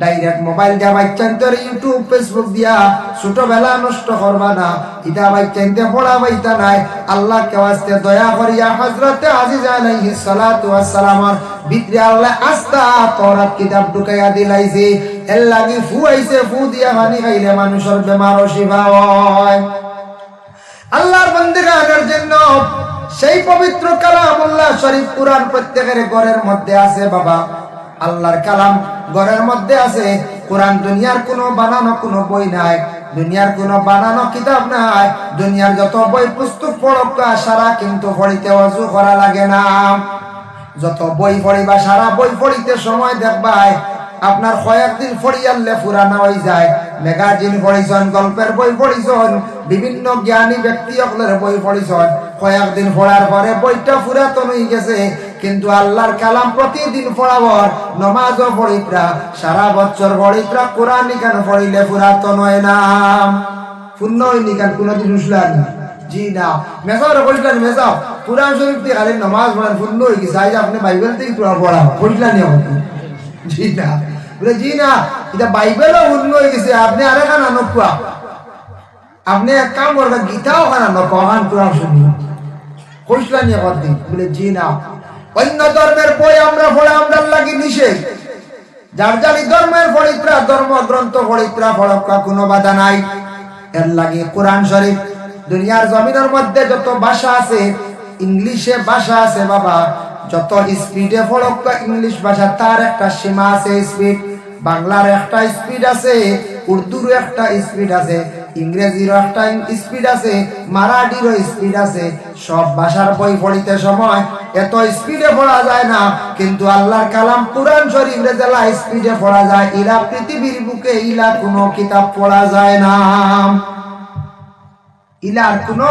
Direct mobile দিয়া বাচ্চান্তর YouTube Facebook দিয়া ছোটবেলা নষ্ট করবা না। ইটা বাচ্চান্তে পড়া বাইতা নাই। আল্লাহ কে ওয়াস্তে দয়া করিয়া হযরতে আজিজ আলাইহিস সালাতু ওয়াস সালামের ভিতরে আল্লাহ আস্তা তওরাত কিতাব ঢুকাইয়া দিলাইছে। এর লাগি ফুয়াইছে, ফু দিয়া পানি খাইলে মানুষের বেমার ও শিফা হয়। আল্লাহর বান্দাদের জন্য সেই পবিত্র কালামুল্লাহ শরীফ কুরআন প্রত্যেকের ঘরের মধ্যে আছে বাবা। আল্লাহর কালাম ঘরের মধ্যে আছে। কোরআন দুনিয়ার কোনো বানানো কোনো বই নাই, দুনিয়ার কোনো বানানো কিতাব নাই। দুনিয়ার যত বই পুস্তক পড়া সারা কিন্তু পড়িতে ওযু করা লাগে না। যত বই পড়িবা সারা বই পড়িতে সময় দেখবাই আপনার কয়েকদিন পড়িয়ালে পুরানা হয়ে যায়। ম্যাগাজিন পড়িছন, গল্পের বই পড়িছন, বিভিন্ন জ্ঞানী ব্যক্তি সকলের বই পড়িছন, কয়েকদিন পড়ার পরে বইটা পুরাতন হয়ে গেছে। কিন্তু আল্লাহর কালাম প্রতিদিন পড়াবর, নমাজও পড়িত্রা, সারা বছর পড়িত্রা, কোরআন কেন পড়িলে পুরাতন হয় না, পূর্ণ হয়নি কেন কোনদিন উঠলাম? জি না। মেসাও পড়িলেন, মেসাও কোরআন শরীফ দিয়ে খালি নমাজ পড়েন, পূর্ণ হয়ে গেছে। আজ আপনি বাইবেল থেকে পড়া পড়িলেন? জি না, বলে জি না, এটা বাইবেলও পূর্ণ হয়ে গেছে। আপনি আরেকখান আনকুয়া, আপনি এক কাম করবেন, গীতাও খান কহান কোরআন শুনি কইসলানি একদিন। বলে জি না, অন্য ধর্মের বই আমরা পড়া আমরা লাগি নিষেধ। যার যারি ধর্মের পড়িত্রা, ধর্মগ্রন্থ পড়িত্রা পড়া কোনো বাধা নাই। এর লাগে কোরআন শরীফ দুনিয়ার জমিনের মধ্যে যত ভাষা আছে, ইংলিশে ভাষা আছে বাবা, যত স্পিডে পড়া ইংলিশ ভাষা তার একটা সীমা আছে স্পিড। বাংলার একটা স্পিড আছে, উর্দুর একটা স্পিড আছে, ইংরেজিরও একটা স্পিড আছে, মারাঠিরও স্পিড আছে। সব ভাষার বই পড়িতে সময় এত স্পিডে পড়া যায় না। কিন্তু আল্লাহর কালাম কুরআন শরীফে যেলা স্পিডে পড়া যায়, ইলা পৃথিবীর বুকে ইলা কোনো কিতাব পড়া যায় না, ইলার কোনো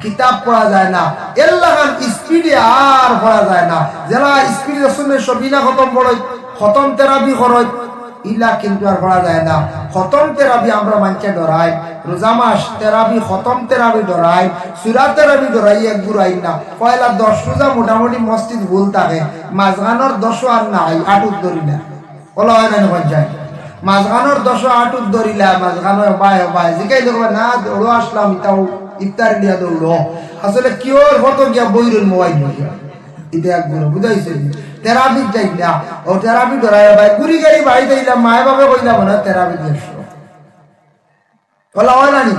কিতাব পড়া যায় না। এল্লাহান স্পিডে আর পড়া যায় না। যেলা স্পিডে শুনে সবিনা খতম পড়ে, খতম তেরাবি খরচ, ইলা কিন্তু আর পড়া যায় না। খতম তেরাবি আমরা মানছে ডরাই, রোজা মাস তেরাবি খতম তেরাবি ডরাই, সূরা তেরাবি ডরাই, এক গুড়াই না। পয়লা 10 রোজা মোটামুটি মসজিদ ভুল থাকে, মাঝখানোর 10 আর নাই, আটুত ধরি না, বলা হয় না যায় মাঝখানোর 10 আটুত ধরিলা, মাঝখানোর বায় বায় জিকাই দেখো না দৌড়ো আসলাম, তাও ইফতার দিয়া দৌড়ো, আসলে কিওর হতো গিয়া বইরুল মোবাইল নিয়া, এটা এক গুলো বুঝাইছে। তেরাবি যাই না, ও তেরাবি ধরাই ভাই গুড়ি গাড়ি বাড়ি দিলাম, মায় বাবা কইলাম না তেরাবি দিয়ে বলা হয় না নি।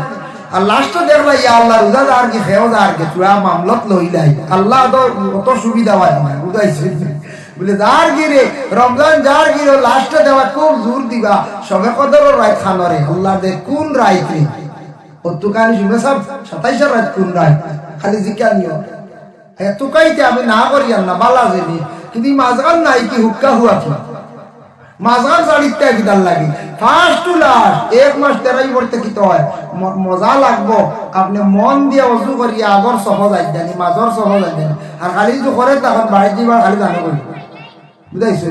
আর লাস্টে দেখলা ইয়া আল্লাহ রোজা আর কি খেয়েও আর কি চূড়া মামলত লইলাই, আল্লাহ তো অত সুবিধা হয় না, বুঝাইছে বলে যার গিরে রমজান যার গিরে লাস্টে দেওয়া খুব জোর দিবা। সবে কদর রাত খানরে আল্লাহ দে কোন রাত রে ও তুকানি শুনে সব 27 রাত কোন রাত খালি জিকা নিও এত কাইতে আমি না করি না বালা জেনি। কিন্তু মাঝখান নাই কি হুক্কা হুয়া কি মাঝখান সাড়িতে কিতাল লাগে ফার্স্ট টু লাস্ট 1 মাস তেরাই পড়তে কি তো হয় মজা লাগবো। আপনি মন দিয়ে ওযু করিয়া আগর সহজ আই জানি মাঝর সহজ আই জানি, আর খালি তো করে তখন বাড়ি দিবা খালি জানো করি বুঝাইছো।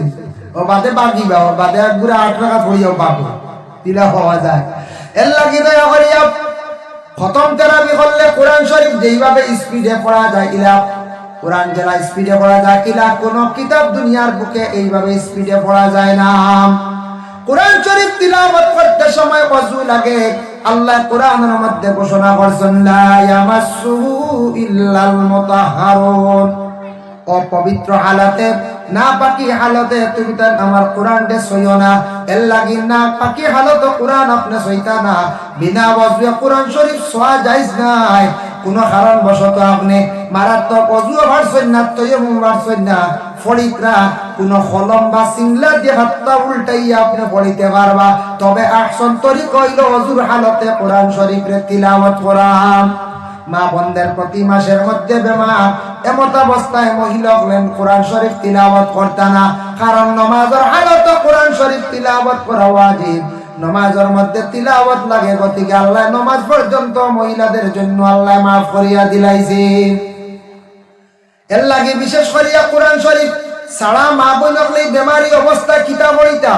ও বাদে বাকি বা বাদে পুরো 8 টাকা পড়িয়াও বাকি দিলা হওয়া যায়। এর লাগি দয়া করিয়া খতম তেরাবি করলে কোরআন শরীফ যেইভাবে স্পিডে পড়া যায়, ইলা কোরআন যারা স্পিডে পড়া যায়, ইলা কোন কিতাব দুনিয়ার বুকে এইভাবে স্পিডে পড়া যায় না। কোরআন শরীফ তিলাওয়াত করতে সময় ওযু লাগে। আল্লাহ কোরআনের মধ্যে ঘোষণা করেছেন লা ইয়ামাসসুহু ইল্লাল মুতাহহারুন, অপবিত্র হালতে না পাকি হালতে তুমি তার আমার কোরআন দে সইও না। এর লাগি না পাকি হালত কোরআন আপনি সইতা না। বিনা ওযু কোরআন শরীফ সোয়া যাইজ নাই। কোন কারণ বশত আপনি মারাত্মক ওযুও পারছেন না, তায়াম্মুম পারছেন না, ফরিকরা কোন কলম বা সিংলা দিয়ে হাতটা উল্টাইয়া আপনি পড়িতে পারবা। তবে আহসান তরিকা হইল ওযুর হালতে কোরআন শরীফের তিলাওয়াত করা। মা বন্ধের প্রতি মাসের মধ্যে বেমার এমত অবস্থায় মহিলা হলেন কোরআন শরীফ তিলাওয়াত করতে না, কারণ নামাজের হালতে কোরআন শরীফ তিলাওয়াত করা ওয়াজিব। নামাজের মধ্যে তিলাওয়াত লাগে, গতিকে আল্লাহ নামাজ পর্যন্ত মহিলাদের জন্য আল্লাহ মাফ করিয়া দিলাইছে। এর লাগে বিশেষ করিয়া কোরআন শরীফ সারা মা বোন হলে বেমারি অবস্থা কিতাব হইতা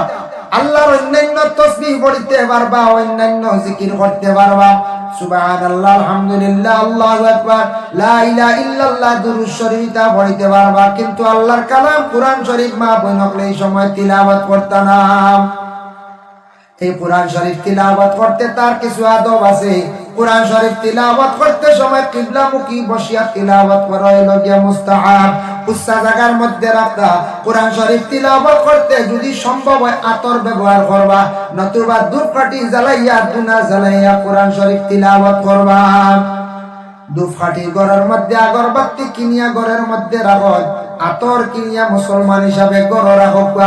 আল্লাহর অন্যান্য তাসবিহ পড়তে পারবা, অন্যান্য জিকির করতে পারবা। সুবহানাল্লাহ, আলহামদুলিল্লাহ, আল্লাহু আকবার, লা ইলাহা ইল্লাল্লাহ, দুরূদ শরীফ তা পড়তে পারবা। কিন্তু আল্লাহর কালাম কোরআন শরীফ মা বনকলে এই সময় তিলাওয়াত করতে না। এই কোরআন শরীফ তিলাওয়াত করতে তার কিছু আদব আছে। কোরআন শরীফ তিলাওয়াত করতে সময় কিবলামুখী বসিয়া তিলাওয়াত করা হলো গিয়া মুস্তাহাব, উচ্চা জায়গার মধ্যে রাখতা। কোরআন শরীফ তিলাওয়াত করতে যদি সম্ভব হয় আতর ব্যবহার করবা, নতুবা ধূপকাঠি জ্বালাইয়া দুনা জ্বালাইয়া কোরআন শরীফ তিলাওয়াত করবা। ধূপকাঠি ঘরের মধ্যে, আগরবাতি কিনিয়া ঘরের মধ্যে রাখত, আতর কিনিয়া মুসলমান হিসাবে ঘর রাখব।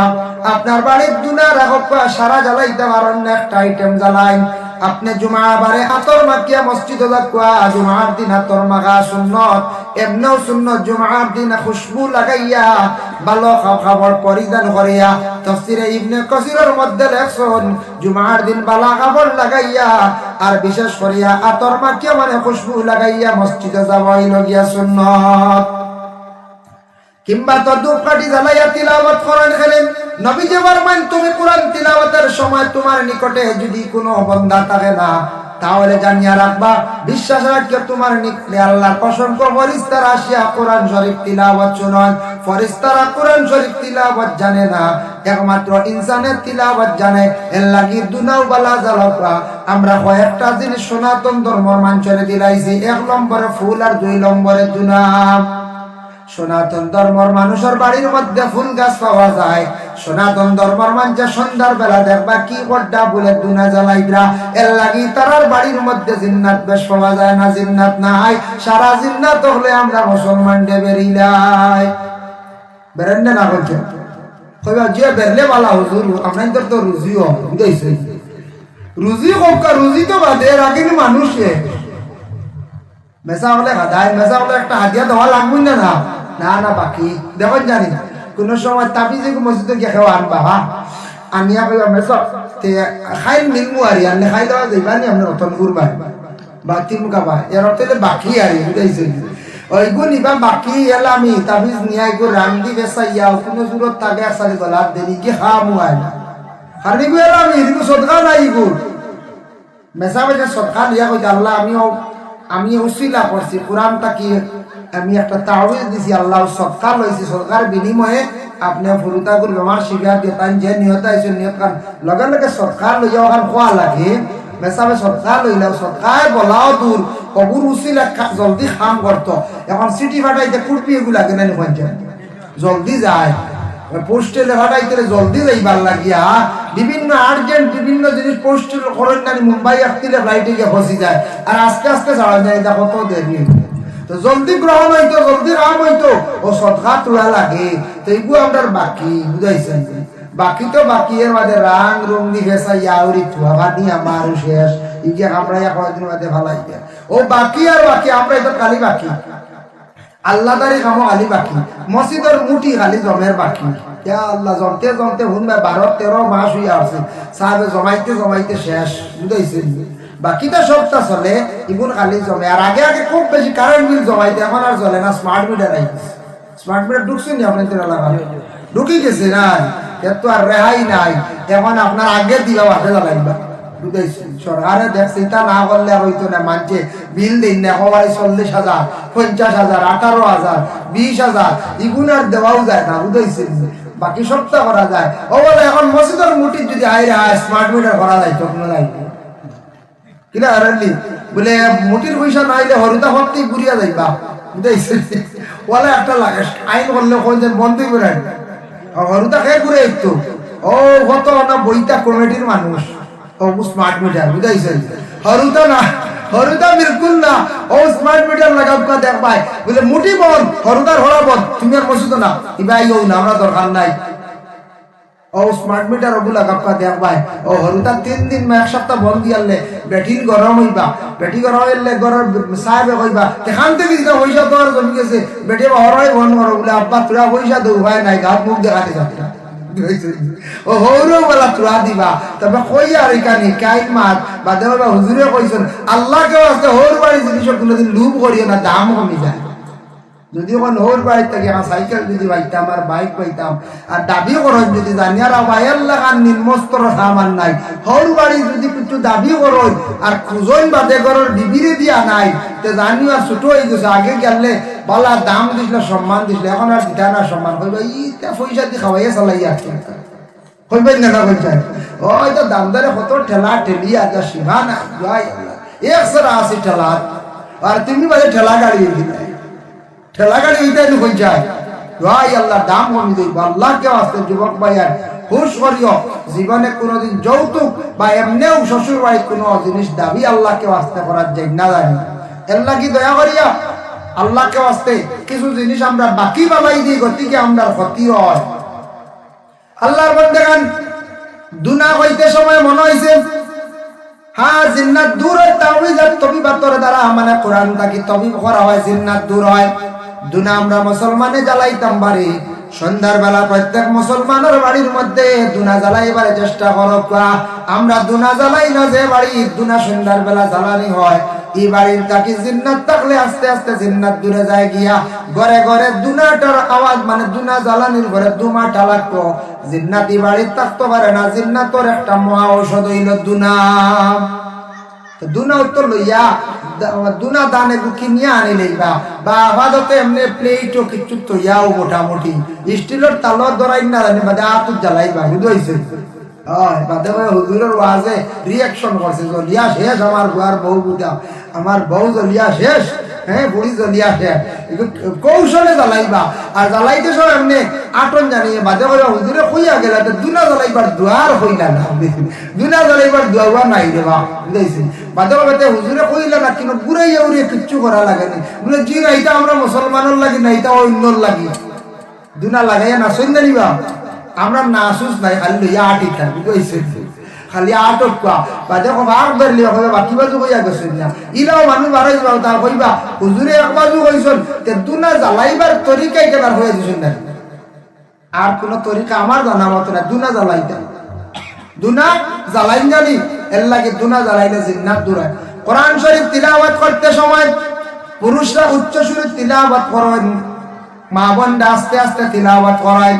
আপনার বাড়ির দুনা রাখব, সারা জ্বালাইতে পারেন না, একটা আইটেম জ্বালাইন। আপনি জুমা বারে আতর মাখিয়া মসজিদে যাকুয়া, জুমার দিন আতর মাখা সুন্নত, এমনেও সুন্নত জুমার দিন খুশবু লাগাইয়া ভালো খাবার পরিধান করিয়া। তাফসীরে ইবনে কাসিরের মধ্যে লেখছেন জুমার দিন বালা কাপড় লাগাইয়া আর বিশেষ করিয়া আতর মাখিয়া মানে খুশবু লাগাইয়া মসজিদে যাওয়া হইল গিয়া সুন্নত। কিংবা তো ধূপকাঠি জ্বালাইয়া তিলাওয়াত করেন খেলেন। নবীজি ফরমান তুমি কোরআন তিলাওয়াতের সময় তোমার নিকটে যদি কোনো বান্দা থাকে না, তাহলে জানিয়া রাখবা, বিশ্বাস রাখিও তোমার নিকটে আল্লাহর অসংখ্য ফেরেশতারা আসিয়া কোরআন শরীফ তিলাওয়াত শুনান। ফেরেশতারা কোরআন শরীফ তিলাওয়াত জানে না, একমাত্র ইনসানের তিলাওয়াত জানে। এর লাগি দুনাও বালা জালাপা আমরা কয়েকটা জিনিস সনাতন ধর্মের মানচরে দিলাইছি। 1 নম্বরে ফুল আর 2 নম্বরে দুনা। সনাতন ধর্মের মানুষের বাড়ির মধ্যে ফুল গাছ পাওয়া যায়। সনাতন ধর্মের মানুষ সন্ধ্যার বেলা দেখবা কি বড্ডা বলে দুনা জ্বালাইরা। এর লাগি তারার বাড়ির মধ্যে জিন্নাত বেশ পাওয়া যায় না, জিন্নাত নাই। সারা জিন্নাত হলে আমরা মুসলমান ডে বেরিলাই বেরেন না বলছে কইবা যে বেরলে বালা হুজুর আপনার তো রুজিও বুঝাইছে। রুজি হোক, রুজি তো বাদে রাখেনি মানুষে মেসা হলে খাদায়, মেসা হলে একটা হাতিয়া দেওয়া লাগবে না। না না বাকি দেখুন জানি কোন সময় তাবিজে মসজিদে গিয়ে খেওয়া আনবা, হা আনিয়া কইবা মেসা খাই মিলমু আরি আনলে খাই দেওয়া যাইবা নি আপনার রতন করবা বা তিমকাবা এর অর্থে বাকি আরি বুঝাইছে। ওইগু নিবা বাকি এলা আমি তাবিজ নিয়ে গো রান্দি বেসাইয়া কোনো জুরত থাকে আসারি গলা দেরি কি খামু আই হারনি গো এলা আমি এদিকে সদকা নাই গো মেসা বেজে সদকা লিয়া কই আল্লাহ আমি উসিলা করছি কোরআনটা কি আমি একটা তাওয়িজ দিছি, আল্লাহ সদকা লইছি, সদকার বিনিময়ে আপনি ফুরুতা করবে আমার শিকার দিয়ে তাই যে নিয়ত আইছে নিয়ত কান লগে লগে সদকা লইয়া ওখান খোয়া লাগে। মেসাবে সদকা লইলাও, সদকায় বলাও দূর কবুর উসিলা জলদি কাম করতো। এখন সিটি ফাটাইতে কুটপি এগুলা কেন জলদি যায়, পোস্টে লেখাটাইতে জলদি যাইবার লাগিয়া বিভিন্ন আর্জেন্ট বিভিন্ন জিনিস পোস্ট করেন না, মুম্বাই আসলে ফ্লাইটে গিয়ে ফসি যায় আর আস্তে আস্তে যাওয়া যায়, এটা কত দেরি তো জলদি গ্রহণ হইতো, জলদি কাম হইতো, ও সদকা তোলা লাগে। তো এইগুলো আমরা বাকি বুঝাইছেন, বাকি তো বাকি এর মাঝে রাং রং দি ফেসাইয়া আউরি থুয়া ভানি আমার শেষ ইগে আমরা কয়েকদিন মাঝে ভালাই ও বাকি আর বাকি আমরা এটা খালি বাকি আল্লাহ দারি কামো খালি বাকি, মসজিদের মুঠি খালি জমের বাকি। আল্লাহ জমতে জমতে শুনবে 12-13 মাস হইয়া আছে, সাহেবে জমাইতে জমাইতে শেষ বুঝাইছে। বাকিটা সবটা চলে, ইগুন খালি জমে। আর আগে আগে খুব বেশি কারেন্ট বিল জমাইতে, এখন আর চলে না, স্মার্ট মিটার আইছে। স্মার্ট মিটার ঢুকছে নি আপনাদের এলাকা? ঢুকি গেছে না, এর তো আর রেহাই নাই। এখন আপনার আগে দিবা বাসে জ্বালাইবা বুঝাইছেন। সরকারে দেখছে এটা না করলে হইতো না, মানছে বিল দিন না সবাই 40,000, 50,000, 18,000, 20,000 ইগুন আর দেওয়াও যায় না বুঝাইছেন। বাকি সবটা করা যায়। ও বলে এখন মসজিদের মুঠি যদি আইরে স্মার্ট মিটার করা যায় তখন নাই কিনা হারালি বলে মুটির পয়সা না আইলে হরুতা ভক্তি ঘুরিয়া যাইবা বুঝাইছেন। বলে একটা লাগে আইন করলে কোন বন্ধই করে হরুতা খেয়ে ঘুরে একটু ও কত না বইটা কমিটির মানুষ ও স্মার্ট মিটার বুঝাইছেন। হরুতা না, হরুতা বিলকুল না, ও স্মার্ট মিটার লাগাও কা দেখ পাই বলে মুটি বল হরুতার হরা বল তুমি আর মসজিদ না ইবাই ও না আমরা দরকার নাই। ও স্মার্ট মিটার ওগুলা কাপকা দেখ ভাই ও হরুতা 3 দিন বা 1 সপ্তাহ বন্ধ দিয়ালে ব্যাটিন গরম হইবা, ব্যাটি গরম হইলে গরম সাহেব কইবা এখান থেকে যেটা পয়সা তোর জমি গেছে বেটে হরাই বন্ধ করো বলে আব্বা তোরা পয়সা দেও ভাই নাই গাত মুখ দেখাতে যাচ্ছে ও হৌরও বলা তোরা দিবা। তবে কই আর এখানে কাইন মাত বা দেবা হুজুরে কইছেন আল্লাহকে আছে হৌর বাড়ি জিনিস কোনোদিন লুপ করিও না, দাম কমে যায় যদি কোন হোর বাড়ি থেকে আমার সাইকেল যদি পাইতাম আর বাইক পাইতাম আর দাবি করেন যদি জানি আর বাইর লাগান নিম্নস্তর সামান নাই হোর বাড়ি যদি কিছু দাবি করেন আর খুঁজইন বাদে ঘরের বিবিরে দিয়া নাই তে জানিও আর ছোট হয়ে গেছে আগে গেলে বলা দাম দিছিল সম্মান দিছিল এখন আর দিতা না সম্মান কইবা ইটা পয়সা দিয়ে খাওয়াইয়া চালাই আছে কইবেন না কইছেন ওই তো দামদারে কত ঠেলা ঠেলি আছে সীমা না জয় আল্লাহ একশো আশি ঠেলা আর তুমি বাজে ঠেলা গাড়ি দিলে ঠেলা গাড়ি হইতে কই যায় ভাই আল্লাহ দাম কমি দেব আল্লাহকে আসতে যুবক ভাইয়ার হুশ করিও জীবনে কোনোদিন যৌতুক বা এমনিও শ্বশুর বাড়ির কোনো জিনিস দাবি আল্লাহকে আসতে করার যায় না জানি আল্লাহ কি দয়া করিয়া আল্লাহকে আসতে কিছু জিনিস আমরা বাকি বালাই দিই গতিকে আমরা ক্ষতি হয় আল্লাহর বন্দেগান দুনা হইতে সময় মনে হইছে হ্যাঁ জিন্নাত দূর হয় তাওহীদ আর তবিবাতর দ্বারা মানে কোরআন থাকি তবিব করা হয় জিন্নাত দূর হয় দুনা আমরা মুসলমানে জ্বালাইতাম বাড়ি সন্ধ্যার বেলা প্রত্যেক মুসলমানের বাড়ির মধ্যে দুনা জ্বালাইবার চেষ্টা করো আমরা দুনা জ্বালাই না যে বাড়ি দুনা সন্ধ্যার বেলা জ্বালানি হয় এই বাড়ির থাকি জিন্নাত থাকলে আস্তে আস্তে জিন্নাত দূরে যায় গিয়া ঘরে ঘরে দুনাটার আওয়াজ মানে দুনা জ্বালানির ঘরে দুমাটা লাগতো জিন্নাত এই বাড়ির থাকতে পারে না জিন্নাতর একটা মহা ঔষধ হইল দুনা দুনা উত্তর লইয়া দুনা দানে কিনিয়া আনি লইবা বা আবাদতে এমনি প্লেটও কিছু তৈয়াও মোটামুটি স্টিলের তালর ধরাই না জানি বাদে আত জ্বালাইবা বুঝাইছে বাদে হুজুরের ওয়াজে রিয়াকশন করছে জলিয়া শেষ আমার বুয়ার বউ বুঝা আমার বউ জলিয়া শেষ হ্যাঁ বুড়ি জলিয়া শেষ কৌশলে জ্বালাইবা আর জ্বালাইতে সব এমনি আটন জানিয়ে বাদে করে হুজুরে কইয়া গেল দুনা জ্বালাইবার দুয়ার হইলা না দুনা জ্বালাইবার দুয়া নাই রে বা বুঝাইছে বাদে বাদে হুজুরে কইলা না কিন্তু ঘুরাইয়া উড়িয়ে কিচ্ছু করা লাগে না বলে জি না এটা আমরা মুসলমানের লাগি না এটা অন্যর লাগি দুনা লাগাইয়া না সন্ধ্যা নিবা আমরা নাসুস নাই খালি লইয়া আটি থাকবি বুঝাইছে খালি আটক পা বা দেখো ভাগ ধরলি হবে বাকি বাজু কইয়া গেছেন না ইলাও মানুষ বাড়াই যাও তা কইবা হুজুরে এক বাজু কইছেন তে দুনা জ্বালাইবার তরিকাই কেবার হয়ে দিছেন না আর কোন তরিকা আমার জানা মতো না দুনা জ্বালাইতে দুনা জ্বালাইন জানি এর লাগে দুনা জ্বালাইলে জিন্নাত দূর হয় কোরআন শরীফ তিলাওয়াত করতে সময় পুরুষরা উচ্চ সুরে তিলাওয়াত করেন মা বোনরা আস্তে আস্তে তিলাওয়াত করায়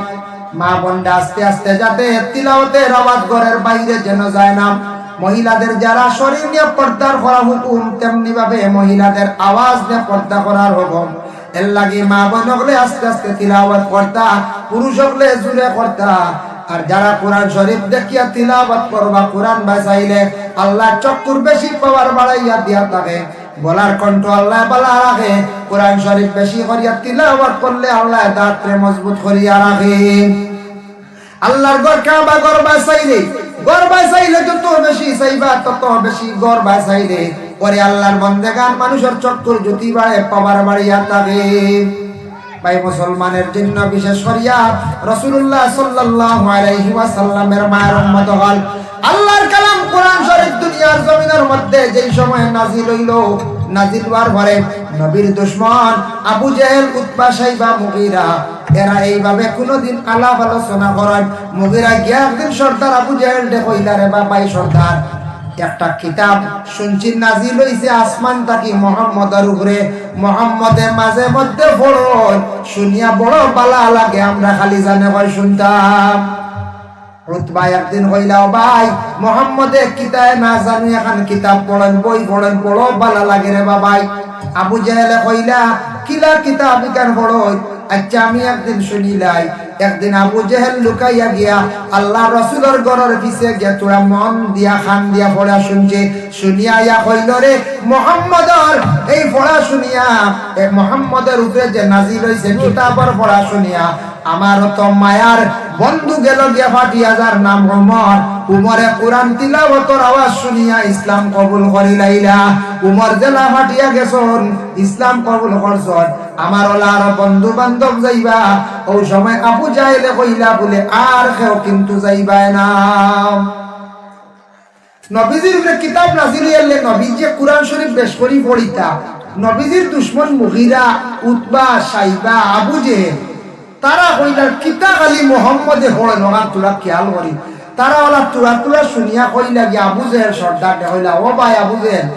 মা বোনরা আস্তে আস্তে যাতে তিলাওয়াতের আওয়াজ ঘরের বাইরে যেন যায় না মহিলাদের যারা শরীর নিয়ে পর্দার করা হুকুম তেমনি ভাবে মহিলাদের আওয়াজ নিয়ে পর্দা করার হুকুম এর লাগে মা বোন হলে আস্তে আস্তে তিলাওয়াত করতা পুরুষ হলে জুড়ে করতা আর যারা কোরআন শরীফ দেখিয়া তিলাওয়াত করবা কোরআন বাঁচাইলে আল্লাহ চক্কুর বেশি পাওয়ার বাড়াইয়া দিয়া থাকে বলার কণ্ঠ আল্লাহ বলা রাখে কোরআন শরীফ বেশি করিয়া তিলাওয়াত করলে আল্লাহ দাঁতরে মজবুত করিয়া রাখে আল্লাহর ঘর কাবা ঘর বাঁচাইলে যত বেশি চাইবা তত বেশি ঘর বাঁচাইলে পরে আল্লাহর বন্দেগান মানুষের চক্কর জ্যোতি বাড়ে পাওয়ার বাড়িয়া থাকে ভাই মুসলমানের জন্য বিশেষ করিয়া রাসূলুল্লাহ সাল্লাল্লাহু আলাইহি ওয়াসাল্লামের মায়ের উম্মত হল আল্লাহর কালাম কোরআন শরীফ দুনিয়ার জমিনের মধ্যে যেই সময় নাজিল হইল নাজিল হওয়ার পরে নবীর দুশমন আবু জেহেল উতবা সাইবা মুগীরা এরা এইভাবে কোনোদিন আলাপ আলোচনা করেন মুগীরা গিয়া একদিন সর্দার আবু জেহেল ডে কইলা রে বাবাই সর্দার একটা কিতাব শুনছি নাজিল হইছে আসমান থেকে মুহাম্মদের উপরে মুহাম্মদের মাঝে মধ্যে পড়ন শুনিয়া বড় বালা লাগে আমরা খালি জানে কই শুনতাম উতবা একদিন কইলা ভাই মুহাম্মদে কিতাব না জানি এখন কিতাব পড়েন বই পড়েন বড় বালা লাগে রে বাবাই আবু জেহেলে কইলা কিলা কিতাব কেন পড়ন আচ্ছা আমি একদিন শুনিলাই একদিন আবু জেহেল লুকাইয়া গিয়া আল্লাহ রাসূলের ঘরের পিছে গিয়া তোরা মন দিয়া খান দিয়া পড়া শুনছে শুনিয়া ইয়া কইল রে মুহাম্মদের এই পড়া শুনিয়া এই মুহাম্মদের উপরে যে নাজিল হইছে কিতাবের পড়া শুনিয়া আমার তো মায়ার বন্ধু গেল গিয়া ফাটিয়া যার নাম ওমর উমরে কোরআন তিলাওয়াতের আওয়াজ শুনিয়া ইসলাম কবুল করিলাইলা উমর জেলা ফাটিয়া গেছন ইসলাম কবুল করছন আমার ওলার বন্ধু বান্ধব যাইবা ওই সময় আবু জাহেলে কইলা বলে আর কেউ কিন্তু যাইবাই না নবীজির উপরে কিতাব নাজিল হইলে নবীজি কোরআন শরীফ বেশ করি পড়িতা নবীজির দুশমন মুগীরা উতবা সাইবা আবু জেহেল তারা কইলা কিতা খালি মুহাম্মদে পড়ে না তোরা খেয়াল করি তারা ওলা তুলা শুনিয়া কইলা গিয়া আবু জেহেল সর্দার কইলা ও ভাই আবু জেহেল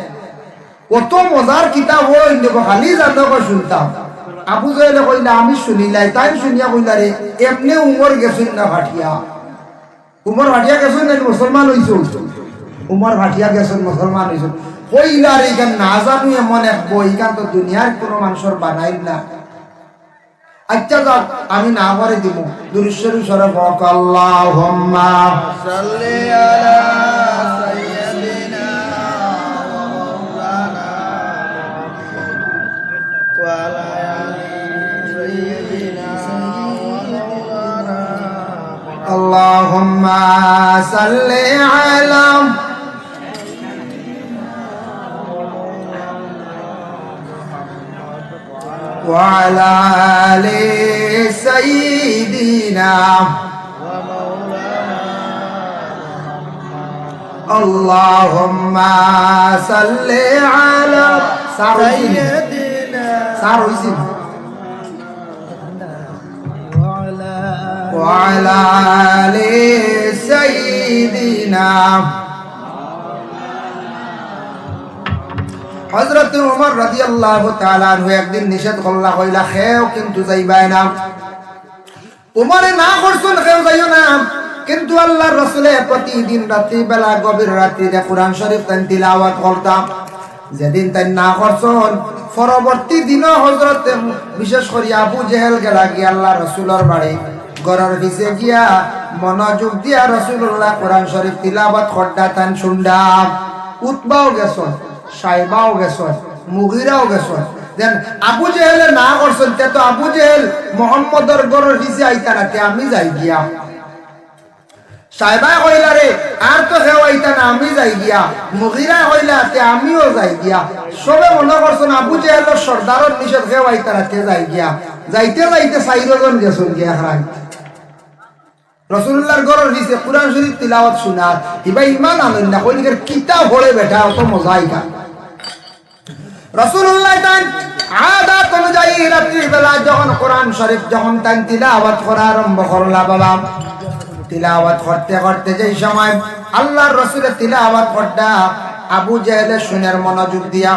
কত মজার কিতাব হইল খালি জানো শুনতাম আবু জাহেলে কইলা আমি শুনিলাই, তাই শুনিয়া কইলা রে এমনি উমর গেছুন না ভাটিয়া, উমর ভাটিয়া গেছুন না মুসলমান হইছুন, উমর ভাটিয়া গেছুন মুসলমান হইছুন কইলা রে। কেন না জানু এমন এক বই কান তো দুনিয়ার কোনো মানুষের বানাইল না। আচ্ছা যাক আমি না করে দিব দুরুশ্বরী শরফ আল্লাহুম্মা সাল্লি আলা সাইয়্যিদিনা ওয়া আলা আলি সাইয়্যিদিনা আল্লাহুম্মা সাল্লি আলা وعلى آل سيدنا اللهم صل على سيدنا وعلى آل سيدنا হযরত ওমর রাদিয়াল্লাহু তাআলা আনহু একদিন নিষেধ করলা কইলা খেও কিন্তু যাইবাই না। ওমরে না করছুন খেও যাইও না, কিন্তু আল্লাহর রাসূলে প্রতিদিন রাত্রি বেলা গভীর রাত্রিতে কোরআন শরীফ তান তিলাওয়াত করতাম। যেদিন তাই না করছুন পরবর্তী দিনও হযরত বিশেষ করে আবু জেহেল গেলা গিয়া আল্লাহর রাসূলের বাড়ি ঘরের পিছে গিয়া মনোযোগ দিয়া রাসূলুল্লাহ কোরআন শরীফ তিলাওয়াত করতা তান শুনডা। উতবাও গেছন, সাইবাও গেছন, মুগিরাও গেছন। দেন আবু জেহেলে না করছেন তে তো আবু জেহেল মুহাম্মদের ঘরের পিছে আইতা না, তে আমি যাই গিয়া। সাইবা কইলা রে আর তো কেউ আইতা না, আমি যাই গিয়া। মুগিরা কইলা তে আমিও যাই গিয়া। সবে মনে করছেন আবু জেহেলের সর্দারের নিষেধ কেউ আইতা না, তে যাই গিয়া। যাইতে যাইতে 4 জন গেছন গিয়া হারাই রাসূলুল্লাহর ঘরের পিছে কোরআন শরীফ তিলাওয়াত শোনার। ইবা ইমান আনেন না কইলিকের কিতাব পড়ে বেটা অত মজাই কা। রাসূলুল্লাহ তান আদত অনুযায়ী রাত্রি বেলা যখন কোরআন শরীফ যখন তান তিলাওয়াত করা আরম্ভ করলা বাবা, তিলাওয়াত করতে করতে যেই সময় আল্লাহর রাসূলের তিলাওয়াত করতা আবু জেহেল শুনের মনোযোগ দিয়া,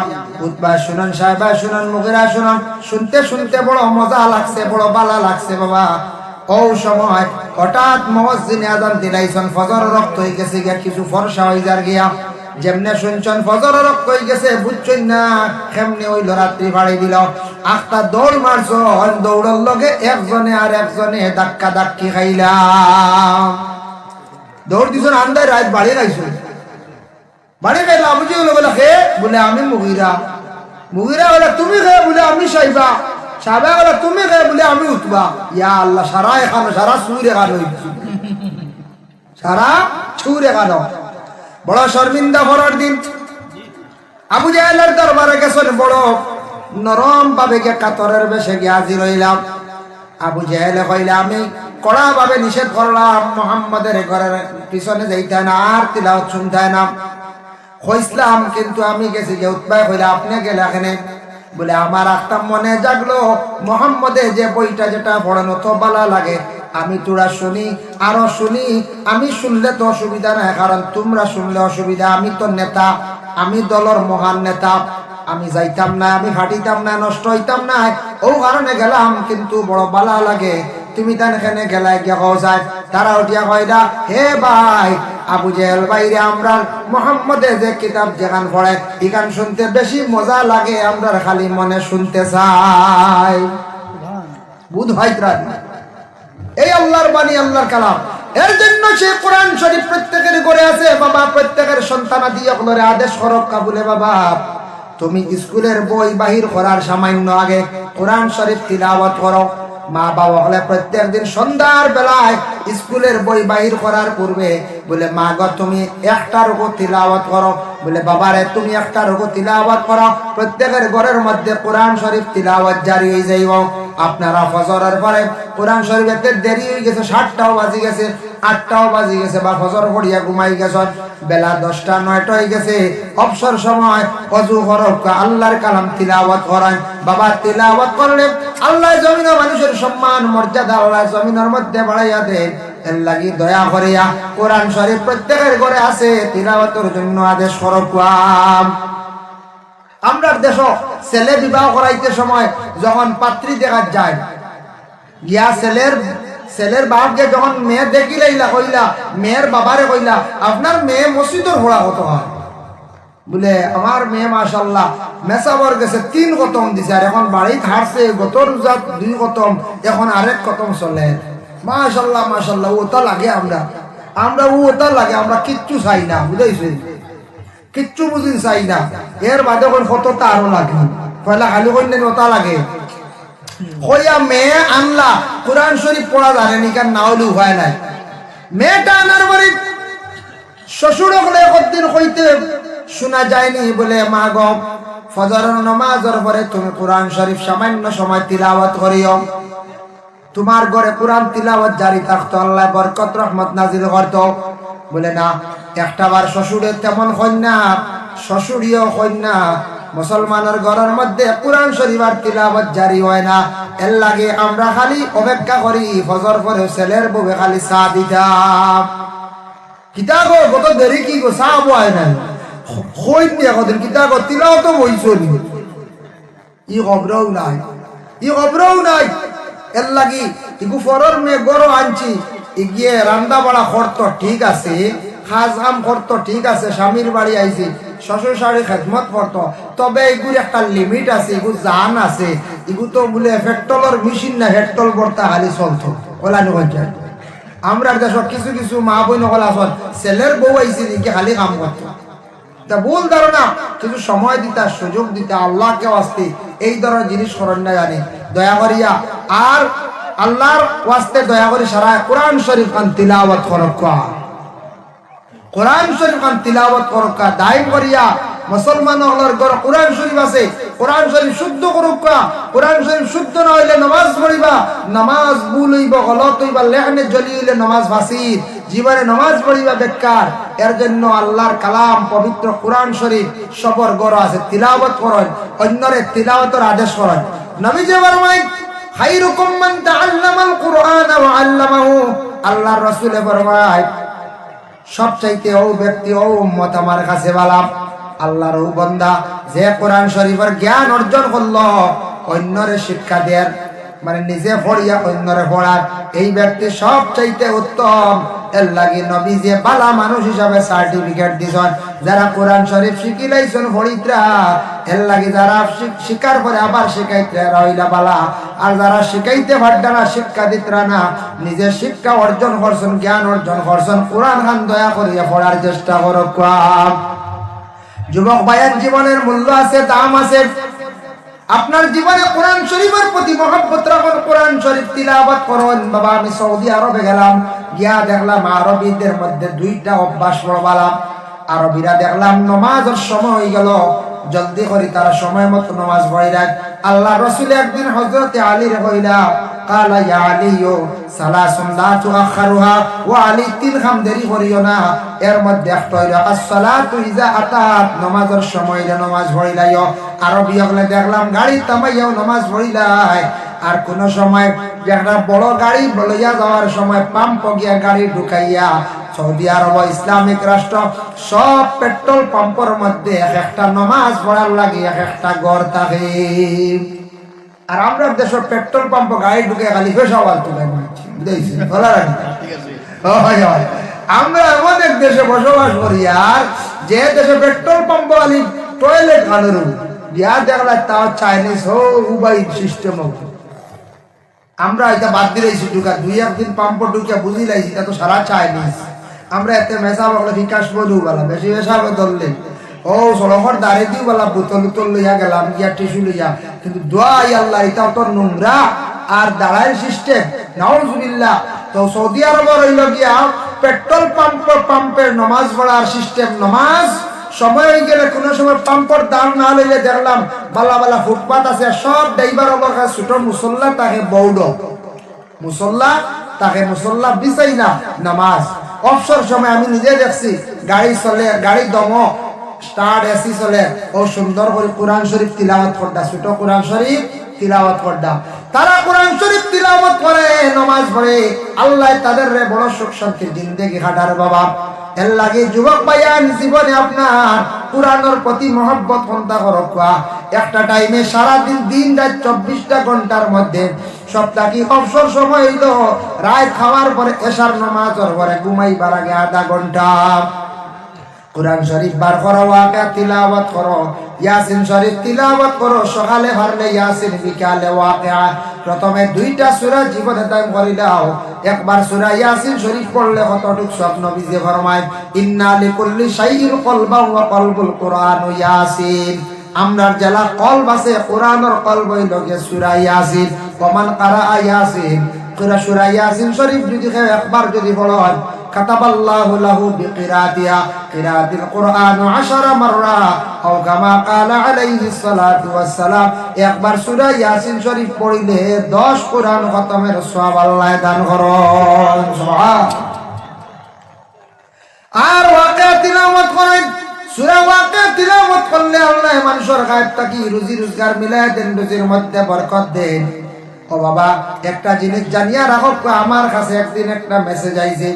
উতবা শুনেন, সাহেবা শুনেন, মুগিরা শুনেন, শুনতে শুনতে বড় মজা লাগছে, বড় ভালো লাগছে বাবা। ও সময় হঠাৎ মুয়াজ্জিন আযান দিলাইছেন, ফজর রক্ত হয়ে গেছে গিয়া, কিছু ফর্সা হয়ে যার গিয়া। যেমনে শুনছেন ফজর রক্ত হয়ে গেছে বুঝছেন না, কেমনে ওই রাত্রি বাড়ি দিল। আখটা দৌড় মারছন, দৌড়ার লগে একজনে আর একজনে ধাক্কা ধাক্কি খাইলাম। দৌড় দিছেন আন্দায় রাত বাড়ি গাইছেন, বাড়ি গাইলাম। আবু জেহেল বলে হে, বলে আমি মুগিরা। মুগিরা বলে তুমি হে, বলে আমি সাইবা। সাহেবা বলে তুমি হে, বলে আমি উতবা। ইয়া আল্লাহ, সারা এখানো, সারা সুর এখানো, সারা সুর এখানো। বড় শর্মিন্দা ভরার দিন আবু জেহেলের দরবারে গেছেন, বড় নরম ভাবে গিয়ে কাতরের বেশে গিয়ে হাজির হইলাম। আবু জেহেলে কইলা আমি কড়া ভাবে নিষেধ করলাম মুহাম্মাদের ঘরের পিছনে যাইতে না, আর তিলাওয়াত শুনতে না কইছিলাম, কিন্তু আমি গেছি যে উতবাই কইলা আপনি গেলে এখানে। বলে আমার একটা মনে জাগলো মুহাম্মদে যে বইটা যেটা পড়ানো তো ভালো লাগে, আমি তোরা শুনি আরো শুনি। আমি শুনলে তো অসুবিধা নাই, কারণ তোমরা শুনলে অসুবিধা। আমি তো নেতা, আমি দলের মহান নেতা, আমি যাইতাম না, আমি ফাটিতাম না, নষ্ট হইতাম না, ও কারণে গেলাম। কিন্তু বড় ভালো লাগে তুমি তান এখানে গেলাই গিয়া কও যায়। তারা উঠিয়া কয়রা হে ভাই আবু জেহেল বাইরে, আমরা মুহাম্মদের যে কিতাব যেখান পড়ে এখান শুনতে বেশি মজা লাগে, আমরা খালি মনে শুনতে চাই। বুধ ভাই এই আল্লাহর বাণী, আল্লাহর কালাম। এর জন্য সে কোরআন শরীফ প্রত্যেকের ঘরে আছে বাবা। প্রত্যেকের সন্তানাদি আপনারে আদেশ করক কাবুলে বাবা, তুমি স্কুলের বই বাহির করার সামান্য আগে কোরআন শরীফ তিলাওয়াত করো। মা বাবা হলে প্রত্যেক দিন সন্ধ্যার বেলায় স্কুলের বই বাহির করার পূর্বে বলে মা গো তুমি একটা রুকু তিলাওয়াত করো, বলে বাবারে তুমি একটা রুকু তিলাওয়াত করো। প্রত্যেকের ঘরের মধ্যে কোরআন শরীফ তিলাওয়াত জারি হয়ে যাইব। আপনারা ফজরের পরে কোরআন শরীফ এতে দেরি হয়ে গেছে, 7টাও বাজি গেছে, 8টাও বাজি গেছে, বা ফজর পড়িয়া ঘুমাই গেছেন, বেলা 10টা 9টা হয়ে গেছে, অবসর সময় ওযু করক, আল্লাহর কালাম তিলাওয়াত করেন বাবা। তিলাওয়াত করলে আল্লাহ জমিন ও মানুষের সম্মান মর্যাদা আল্লাহ জমিনের মধ্যে বাড়াইয়া দেন। এর লাগি দয়া করিয়া কোরআন শরীফ প্রত্যেকের ঘরে আছে, তিলাওয়াতের জন্য আদেশ করক। আমরা দেশ ছেলে বিবাহ করাইতে সময় যখন পাত্রী দেখা যায় গিয়া ছেলের বাপকে যখন মেয়ে দেখিলাইলা কইলা মেয়ের বাবারে কইলা আপনার মেয়ে মসজিদের ঘোড়া কত হয় বলে আমার মেয়ে মাশাআল্লাহ মেসাবর গেছে 3 কতম দিছে আর এখন বাড়িতে হারছে গত রোজা 2 কতম এখন আরেক কতম চলে মাশাআল্লাহ মাশাআল্লাহ ওটা লাগে আমরা ওটা লাগে আমরা কিচ্ছু চাই না বুঝাইছে কিচ্ছু বুঝিন চাই না এর বাদে কোন কতটা আরো লাগে পয়লা খালি কইলেন ওটা লাগে কইয়া মেয়ে আনলা কোরআন শরীফ পড়া জানে নি কারণ না হলে উপায় নাই মেয়েটা আনার পরে শ্বশুর হলে একদিন কইতে শোনা যায়নি বলে মা গো ফজরের নামাজের পরে তুমি কোরআন শরীফ সামান্য সময় তিলাওয়াত করিও তোমার ঘরে কোরআন তিলাওয়াত জারি থাকতো আল্লাহ বরকত রহমত নাজিল করতো বলে না একটাবার শ্বশুরের তেমন কন্যা শ্বশুরিও কন্যা মুসলমানের ঘরের মধ্যে কোরআন শরীফ আর তিলাওয়াত জারি হয় না এর লাগে আমরা খালি অপেক্ষা করি ফজর পরে ছেলের বউকে খালি চা দিতাম কিতা গো কত দেরি কি গো চা বয় না কইনি এখন কিতা গো তিলাওয়াত বইছনি ই খবরও নাই এর লাগি ইগু ফরর মে গরো আনছি ইগিয়ে রান্না বাড়া করতো ঠিক আছে খাস কাম করতো ঠিক আছে স্বামীর বাড়ি আইছি শ্বশুর শাশুড়ি খেদমত করতো তবে এগুলো একটা লিমিট আছে এগুলো জান আছে এগুলো তো বলে পেট্রোলের মেশিন না পেট্রোল ভর্তা খালি চলতো ওলানি পঞ্চায়েত আমরা দেশ কিছু কিছু মা বোন হল আসল ছেলের বউ আইসি দিকে খালি কাম করতো তা ভুল ধারণা কিছু সময় দিতা সুযোগ দিতা আল্লাহকে ওয়াস্তে এই ধরনের জিনিস করেন না জানি দয়া করিয়া আর আল্লাহর ওয়াস্তে দয়া করি সারা কোরআন শরীফ খান তিলাওয়াত করকা কোরআন শরীফ খান তিলাওয়াত করকা দায়ম করিয়া মুসলমান হলার ঘর কোরআন শরীফ আছে কোরআন শরীফ শুদ্ধ করুকা কোরআন শরীফ শুদ্ধ না হইলে নামাজ পড়িবা নামাজ ভুল হইবা গলত হইবা লেখনে জ্বলি হইলে নামাজ ফাসিদ জীবনে নামাজ পড়িবা বেকার এর জন্য আল্লাহর কালাম পবিত্র কোরআন শরীফ সবর গড় আছে তিলাওয়াত করেন অন্যরে তিলাওয়াতের আদেশ করেন নবী যে ফরমায় খায়রুকুম মান তাআল্লামাল কুরআন ওয়া আল্লামাহু আল্লাহর রাসূল ফরমায় সবচাইতে ও ব্যক্তি ও উম্মত আমার কাছে ভালো আল্লাহর ও বান্দা যে কোরআন শরীফের জ্ঞান অর্জন করলো অন্যরে শিক্ষা দেয় মানে নিজে পড়িয়া অন্যরে পড়ায় এই ব্যক্তি সবচাইতে উত্তম এর লাগি নবী যে ভালো মানুষ হিসাবে সার্টিফিকেট দিছেন যারা কোরআন শরীফ শিখি লাইছেন ফরিদরা এর লাগি যারা শিকার করে আবার শিখাইতে রইলা বালা আর যারা শিখাইতে পারত না শিক্ষা দিতরা না নিজে শিক্ষা অর্জন করছেন জ্ঞান অর্জন করছেন কোরআন খান দয়া করিয়া পড়ার চেষ্টা করো যুবক ভাইয়ের জীবনের মূল্য আছে দাম আছে আপনার জীবনে কোরআন শরীফের প্রতি মহব্বত রাখুন কোরআন শরীফ তিলাওয়াত করুন বাবা আমি সৌদি আরবে গেলাম গিয়া দেখলাম আরবিদের মধ্যে দুইটা অভ্যাস পড়বালাম আরবিরা দেখলাম নামাজের সময় হয়ে গেল জলদি করে তারা সময় মতো নামাজ পড়ে রাখ আল্লাহ রাসূল একদিন হযরত আলীর কইলা কালা ইয়া আলীও সালাসুন লা তুআখিরুহা ওয়া আলী তিন খাম দেরি করিও না এর মধ্যে একটা হইল আসসালাতু ইজা আতাত নামাজের সময় নামাজ পড়িলাইও আরবি হলে দেখলাম গাড়ি থামাইয়াও নামাজ পড়িলাই আর কোন সময় একটা বড় গাড়ি লইয়া যাওয়ার সময় পাম্প গিয়া গাড়ি ঢুকাইয়া সৌদি আরব ইসলামিক রাষ্ট্র সব পেট্রোল পাম্পের মধ্যে একটা নামাজ পড়ার লাগে একটা ঘর থাকে আর আমরা দেশের পেট্রোল পাম্প গাড়ি ঢুকে খালি পেশাওয়াল তুলে বুঝেছি আমরা এমন এক দেশে বসবাস করি আর যে দেশে পেট্রোল পাম্প খালি টয়লেট খানোর দিয়া দেখলা তাও চাইনিজ হো উবাই সিস্টেম আমরা এটা বাদ দিয়েছি ঢুকা দুই একদিন পাম্প ঢুকে বুঝি লাইছি তা তো সারা চাইনিজ আমরা এতে মেসা বলে বিকাশ বধু বলা বেশি মেশাবে ধরলে ও সড়কের দাঁড়িয়ে দিও বলা বোতল উতল লইয়া গেলাম গিয়া টিস্যু লইয়া কিন্তু দোয়াই আল্লাহ এটাও তো নোংরা আর দাঁড়ায় সিস্টেম নাউজুবিল্লাহ তো সৌদি আরব রইল গিয়া পেট্রোল পাম্পের নামাজ পড়ার সিস্টেম নামাজ সময় হয়ে গেলে কোনো সময় পাম্পের দাম না লইলে দেখলাম বালা বালা ফুটপাত আছে সব ড্রাইভার আমার কাছে ছোট মুসল্লা তাকে বৌড মুসল্লা বিচাই না নামাজ অবসর সময় আমি নিজে দেখছি গাড়ি চলে গাড়ি দম স্টার্ট এসি চলে ও সুন্দর করে কোরআন শরীফ তিলাওয়াত করতা ছোট কোরআন শরীফ তিলাওয়াত করতাম। তারা কোরআন শরীফ তিলাওয়াত করে, নামাজ পড়ে, আল্লাহ তাদের বড় সুখ শান্তির জিন্দেগি কাটার বাবা। এর লাগে যুবক ভাইয়ান, জীবনে আপনার কোরআনের প্রতি মহব্বত হন্তা করবা। একটা টাইমে সারাদিন দিন রাত 24টা ঘন্টার মধ্যে সপ্তাহে অবসর সময় হইল রাত খাওয়ার পরে এশার নামাজের পরে ঘুমাইবার আগে আধা ঘন্টা কোরআন শরীফ বার করো, ওয়াকিয়া তিলাওয়াত করো, ইয়াসিন শরীফ তিলাওয়াত করো। সকালে পারলে ইয়াসিন, বিকালে ওয়াকিয়া। প্রথমে 2টা সূরা জীবনে দান করে দাও। একবার সূরা ইয়াসিন শরীফ পড়লে কতটুক স্বপ্ন বিজে ফরমায়, ইন্না লিকুল্লি শাইইন কলবান ওয়া কলবুল কুরআন ইয়াসিন। আমরার জেলা কলব আছে, কোরআনের কলব হইল গিয়ে সূরা ইয়াসিন। ওমান কারা ইয়াসিন, সূরা ইয়াসিন শরীফ যদি কেউ একবার যদি পড়েন, কাতাবাল্লাহু লাহু বিকিরাতিহা কিরাতিল কুরআন 10 মাররা আও কামা ক্বালা আলাইহিস সালাতু ওয়াস সালাম। একবার সূরা ইয়াসিন শরীফ পড়িলে 10 কোরআন খতমের সওয়াব আল্লাহ দান করেন। সুবহান। আর ওয়াকিয়া তিলাওয়াত করেন। সূরা ওয়াকিয়া তিলাওয়াত করলে আল্লাহ মানুষের গায়েব থাকি রুজি রোজগার মিলায় দেন, রুজির মধ্যে বরকত দেন। ও বাবা, একটা জিনিস জানিয়া রাখো, আমার কাছে একদিন একটা মেসেজ আইছে।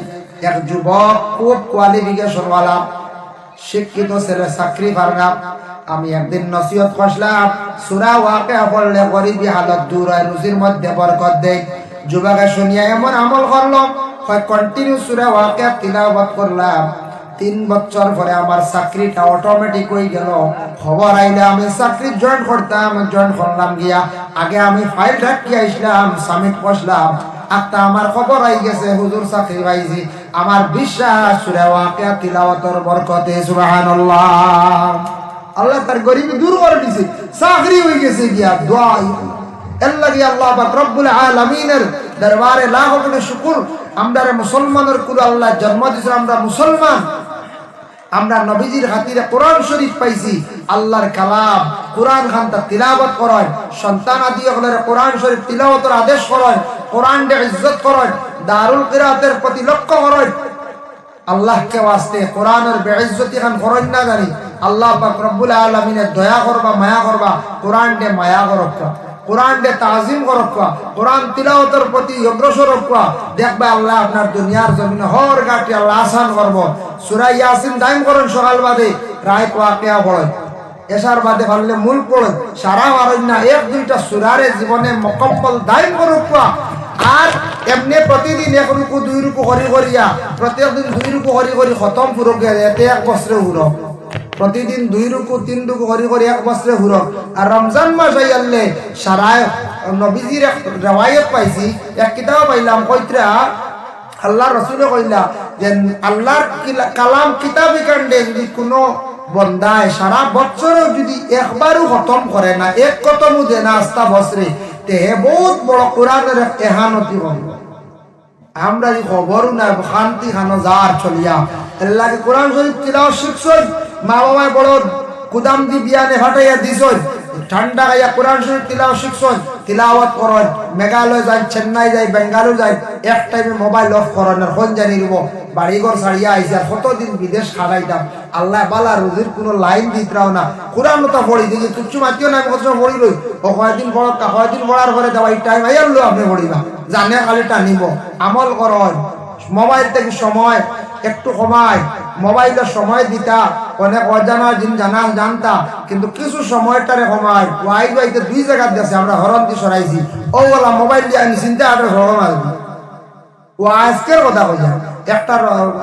এক যুবক, খুব কোয়ালিফিকেশন ওয়ালা, শিক্ষিত ছেলে, চাকরি পারলাম। আমি একদিন নসিহত করলাম, সূরা ওয়াকিয়া পড়লে গরিবী হালত দূর হয়, রুজির মধ্যে বরকত দেয়। যুবকে শুনিয়া এমন আমল করলো, কন্টিনিউ সূরা ওয়াকিয়া তিলাওয়াত করলাম। 3 বছর পরে আমার চাকরিটা অটোমেটিক হয়ে গেল। খবর আইলে আমি চাকরি জয়েন করতাম, জয়েন করলাম গিয়া। আগে আমি ফাইল রাখিয়া আসলাম, সাবমিট করলাম। আত্মা আমার খবর আই গেছে, হুজুর চাকরি পাইছি। আমার বিশ্বাস সূরা ওয়াকিয়া তিলাওয়াতের বরকতে। সুবহানাল্লাহ। আল্লাহ তার গরিবি দূর করে দিয়েছে, চাকরি হয়ে গেছে গিয়া। দোয়া এর লাগি আল্লাহ পাক রব্বুল আলামিনের দরবারে লাখ কোটি শুকর। আমরা মুসলমানের কুল আল্লাহ জন্ম দিয়েছে, আমরা মুসলমান। আমরা নবীজির খাতিরে কোরআন শরীফ পাইছি। আল্লাহর কালাম কোরআন খানটা তিলাওয়াত করেন, সন্তান আদি হলে কোরআন শরীফ তিলাওয়াতের আদেশ করেন, কোরআনকে ইজ্জত করেন, দারুল কিরাতের প্রতি লক্ষ্য করেন। আল্লাহকে ওয়াস্তে কোরআনের বেইজ্জতি খান করেন না জানি। আল্লাহ পাক রব্বুল আলামিনের দয়া করবা, মায়া করবা, কোরআনকে মায়া করবা, কোরআনকে তাজিম করবা, কোরআন তিলাওয়াতের প্রতি অগ্রসর হবা। দেখবে আল্লাহ আপনার দুনিয়ার জমিনে হর গাটি আল্লাহ আসান করবো। সূরা ইয়াসিন দাইম করেন, সকাল বাদে রাত ওয়াকিয়া পড়েন, এশার বাদে পারলে মূল পড়েন, সারা পারেন না 1-2টা সূরারে জীবনে মুকম্মল দাইম করবা। আর এমনি প্রতিদিন 1 রুকু 2 রুকু করি করিয়া প্রত্যেকদিন 2 রুকু করি করি খতম পুরো এতে 1 বছরে হুরো। প্রতিদিন 2 রুকু 3 রুকু করি করি 1 বছরে হুরো। আর রমজান মাস আইলে সারায় নবীজির এক রিওয়ায়াত পাইছি, এক কিতাব পাইলাম, কইত্রা আল্লাহ রাসূল কইলা যে আল্লাহর কালাম কিতাবি কাণ্ডে যদি কোনো বন্দায় সারা বছরও যদি একবারও খতম করে না, 1 খতমও দেয় না আস্তা বছরে, তে বহুত বড় কোরআনের এহানতি হবে। আমরা এই খবরও না শান্তি খানো যার চলিয়া আল্লাহকে কোরআন শরীফ তিলাওয়াত শিখছই, মা বাবায় বড় কুদাম দি বিয়ানে ফাটাইয়া দিছই, ঠান্ডা গাইয়া কোরআন শরীফ তিলাওয়াত শিখছই, তিলাওয়াত করেন। মেঘালয় যায়, চেন্নাই যায়, বেঙ্গালুরু যায়, এক টাইমে মোবাইল অফ করেন, আর কোন জানি নিব বাড়িঘর ছাড়িয়া আইসি। আর কতদিন বিদেশ খাটাইতাম, আল্লাহ বালা রুজির কোনো লাইন দিতরাও না। কোরআন তো পড়ি দেখি তুচ্ছু মাতিও না, আমি কত পড়ি লই, ও কয়েকদিন পড়া, কয়েকদিন পড়ার পরে দেওয়া এই টাইম আইয়া লো আপনি পড়িবা, জানে খালি টানিব। আমল করেন, মোবাইল থেকে সময় একটু কমায়, মোবাইলের সময় দিতা, অনেক অজানা জিন জানতা, কিন্তু কিছু সময়টারে কমায়। ওয়াই ওয়াইতে 2 জায়গা দিয়েছে, আমরা হরন্তি সরাইছি, ও বলা মোবাইল দিয়ে আমি চিন্তা আটে হরম আসবি। ও আজকের কথা কইয়া একটা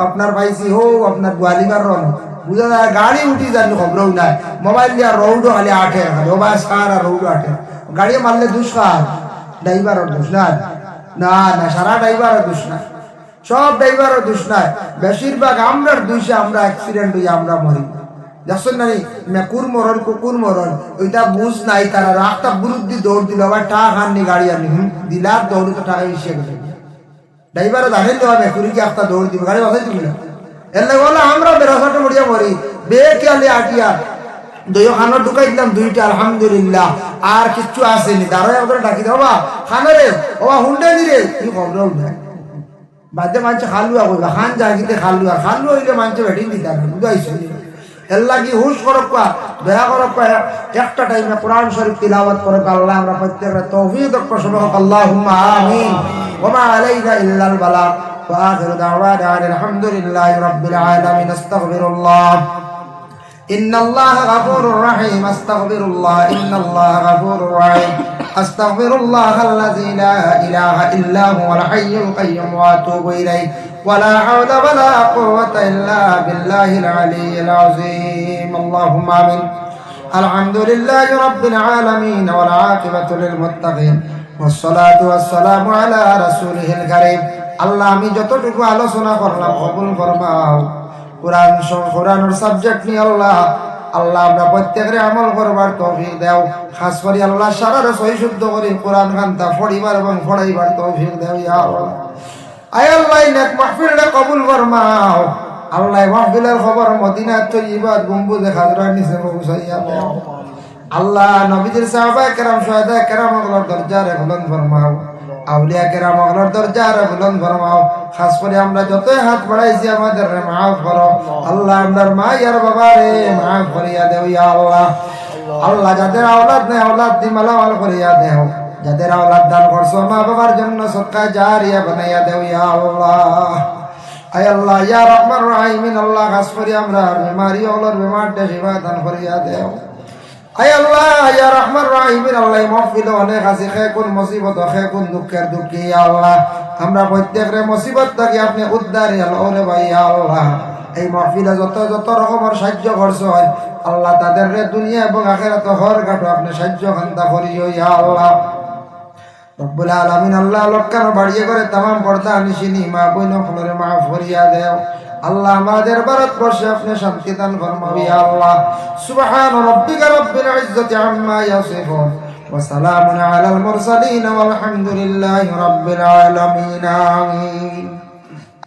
আপনার পাইছি, হো আপনার গোয়ালিমার রন বুঝা যায়, গাড়ি উঠি জানি খবরও নাই, মোবাইল দিয়া রৌডো খালি আঠে, ও বা সার আর রৌডো আঠে, গাড়ি মারলে দুষ্কার, ড্রাইভারের দোষ না, না না সারা ড্রাইভারের দোষ না, সব ড্রাইভারের দোষ নাই। বেশিরভাগ আমরার দোষে আমরা অ্যাক্সিডেন্ট হয়ে আমরা মরি। দেখছেন না মেকুর মরণ, কুকুর মরণ, ওইটা বুঝ নাই। তারা রাস্তা বিরুদ্ধে দৌড় দিল, আবার টাকা খাননি গাড়ি আনি দিলার দৌড়ে তো টাকা এসে গেছে। ড্রাইভারে জানেন তো মেকুরি কি একটা দৌড় দিব, গাড়ি বাসাই দিল। এর লাগে বলে আমরা বেড়াশাটা মরিয়া মরি, বেকিয়ালে আটিয়া দই খানো ঢুকাই দিলাম 2টা, আলহামদুলিল্লাহ। আর কিচ্ছু আসেনি, দাঁড়ায় আমাদের ডাকি দেবা খানো রে, ওবা হুন্ডে দিলে কি খবরও নাই। বাদে মানুষ খালুয়া করবা, খান জাগিতে খালুয়া, খালু হইলে মানুষ ভেটিং দিতে বুঝাইছি। এর লাগি হুশ করবা, দয়া করবা, একটা টাইমে কোরআন শরীফ তিলাওয়াত করবা। আল্লাহ আমরা প্রত্যেকের তৌফিক দান করুন। আল্লাহুম্মা আমিন। ওয়া মা আলাইনা ইল্লাল বালাগ। ওয়া আখিরু দাওয়ানা আলহামদুলিল্লাহি রাব্বিল আলামিন। আস্তাগফিরুল্লাহ। ইন্নাল্লাহা গাফুরুর রাহিম। আস্তাগফিরুল্লাহ। ইন্নাল্লাহা গাফুরুর রাহিম। আস্তাগফিরুল্লাহাল্লাযী লা ইলাহা ইল্লা হুয়াল হাইয়ুল কাইয়্যুম ওয়া আতুবু ইলাইহি। ولا حول ولا قوة إلا بالله العلي العظيم. اللهم آمين. الحمد لله رب العالمين والعاقبة للمتقين والصلاة والسلام على رسوله الكريم. আল্লাহ আমি যতটুকু আলোচনা করলাম কবুল ফরমাও। কোরআনের সাবজেক্ট নিয়ে আল্লাহ আমরা প্রত্যেকের আমল করবার তৌফিক দাও। খাস করে আল্লাহ সারারে সহি শুদ্ধ করে কোরআন খানটা পড়িবার এবং পড়াইবার তৌফিক দাও ইয়া আল্লাহ। আয় আল্লাহ নেক মাহফিলটা কবুল ফরমাও। আল্লাহ মাহফিলের খবর মদিনা তৈয়বা গম্বুজে খাজরা নিচে পৌঁছাইয়া দাও। আল্লাহ নবীদের সাহাবায়ে কেরাম শুহাদা কেরাম ওগুলোর দরজারে বুলন্দ ফরমাও। আউলিয়া কেরাম ওগুলোর দরজারে বুলন্দ ফরমাও। খাস করে আমরা যতই হাত বাড়াইছি আমাদের মাফ করো আল্লাহ। আমরার মা আর বাবা রে মাফ করিয়া দেও ইয়া আল্লাহ। আল্লাহ যাদের আওলাদ নেই আওলাদ দি মালামাল করিয়া দেও। যাদের আওলাদ দান করছো মা বাবার জন্য সদকা জারিয়া বানাইয়া দেও ইয়া আল্লাহ। আয় আল্লাহ ইয়া রহমান রহিমিন। আল্লাহ খাস করে আমরা বিমারি ওগুলোর বিমারটা শিফা দান করিয়া দেও। আয় আল্লাহ ইয়া রহমান রহিমিন। আল্লাহ মাহফিল অনেক আছে, খে কোন মুসিবত খে কোন দুঃখের দুঃখী ইয়া আল্লাহ। আমরা প্রত্যেকরে মুসিবত থেকে আপনি উদ্ধারে আল্লাহ রে ভাই ইয়া আল্লাহ। এই মাহফিলে যত রকমের সাহায্য করছো আল্লাহ তাদের দুনিয়া এবং আখিরাতে হর কাটো আপনি সাহায্য খান্তা করিও ইয়া আল্লাহ রব্বুল আলামিন। আল্লাহ লক্কানো বাড়িয়ে করে তামাম পর্দা নিশিনি মা বইন ফলরে মাফ করিয়া দেও আল্লাহ। আমাদের ভারতবর্ষে আপনি শান্তি দান ফরমাও ইয়া আল্লাহ। সুবহান রাব্বিকা রাব্বিল ইজ্জাতি আম্মা ইয়াসিফুন ওয়া সালামুন আলাল মুরসালিন ওয়াল হামদুলিল্লাহি রাব্বিল আলামিন। আমিন।